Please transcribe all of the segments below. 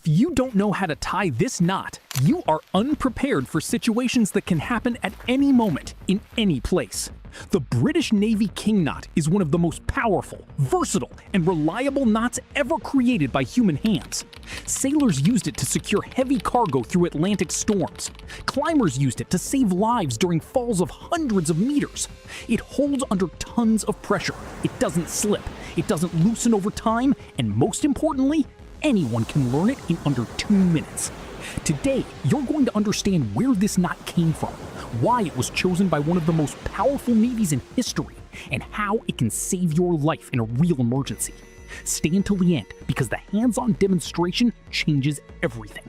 If you don't know how to tie this knot, you are unprepared for situations that can happen at any moment, in any place. The British Navy King Knot is one of the most powerful, versatile, and reliable knots ever created by human hands. Sailors used it to secure heavy cargo through Atlantic storms. Climbers used it to save lives during falls of hundreds of meters. It holds under tons of pressure. It doesn't slip. It doesn't loosen over time, and most importantly, anyone can learn it in under 2 minutes. Today, you're going to understand where this knot came from, why it was chosen by one of the most powerful navies in history, and how it can save your life in a real emergency. Stay until the end, because the hands-on demonstration changes everything.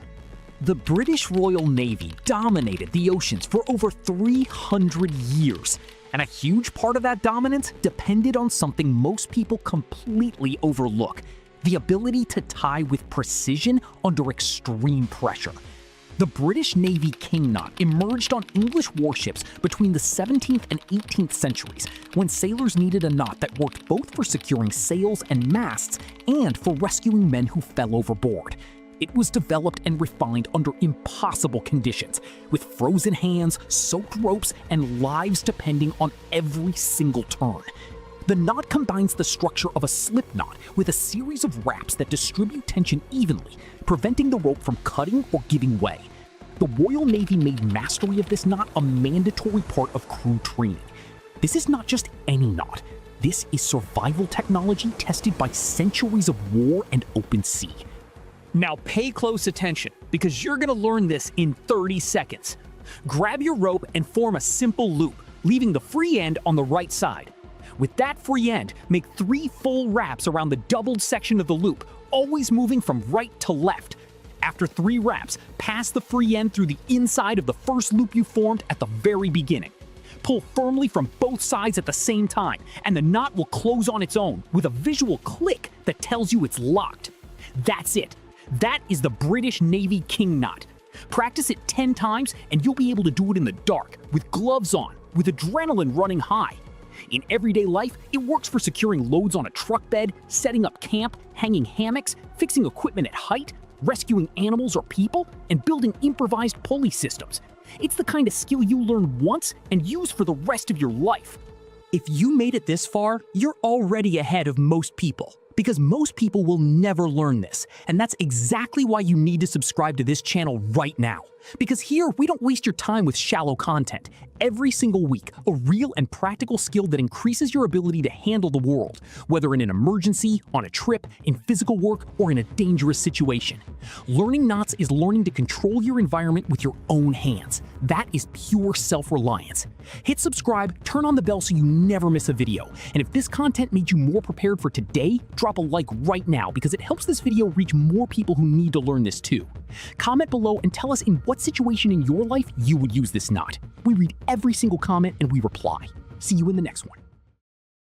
The British Royal Navy dominated the oceans for over 300 years, and a huge part of that dominance depended on something most people completely overlook: the ability to tie with precision under extreme pressure. The British Navy King Knot emerged on English warships between the 17th and 18th centuries, when sailors needed a knot that worked both for securing sails and masts and for rescuing men who fell overboard. It was developed and refined under impossible conditions, with frozen hands, soaked ropes, and lives depending on every single turn. The knot combines the structure of a slip knot with a series of wraps that distribute tension evenly, preventing the rope from cutting or giving way. The Royal Navy made mastery of this knot a mandatory part of crew training. This is not just any knot. This is survival technology tested by centuries of war and open sea. Now pay close attention, because you're going to learn this in 30 seconds. Grab your rope and form a simple loop, leaving the free end on the right side. With that free end, make 3 full wraps around the doubled section of the loop, always moving from right to left. After 3 wraps, pass the free end through the inside of the first loop you formed at the very beginning. Pull firmly from both sides at the same time, and the knot will close on its own with a visual click that tells you it's locked. That's it. That is the British Navy King Knot. Practice it 10 times and you'll be able to do it in the dark, with gloves on, with adrenaline running high. In everyday life, it works for securing loads on a truck bed, setting up camp, hanging hammocks, fixing equipment at height, rescuing animals or people, and building improvised pulley systems. It's the kind of skill you learn once and use for the rest of your life. If you made it this far, you're already ahead of most people, because most people will never learn this, and that's exactly why you need to subscribe to this channel right now. Because here, we don't waste your time with shallow content. Every single week, a real and practical skill that increases your ability to handle the world, whether in an emergency, on a trip, in physical work, or in a dangerous situation. Learning knots is learning to control your environment with your own hands. That is pure self-reliance. Hit subscribe, turn on the bell so you never miss a video. And if this content made you more prepared for today, drop a like right now, because it helps this video reach more people who need to learn this too. Comment below and tell us in what situation in your life you would use this knot. We read every single comment and we reply. See you in the next one.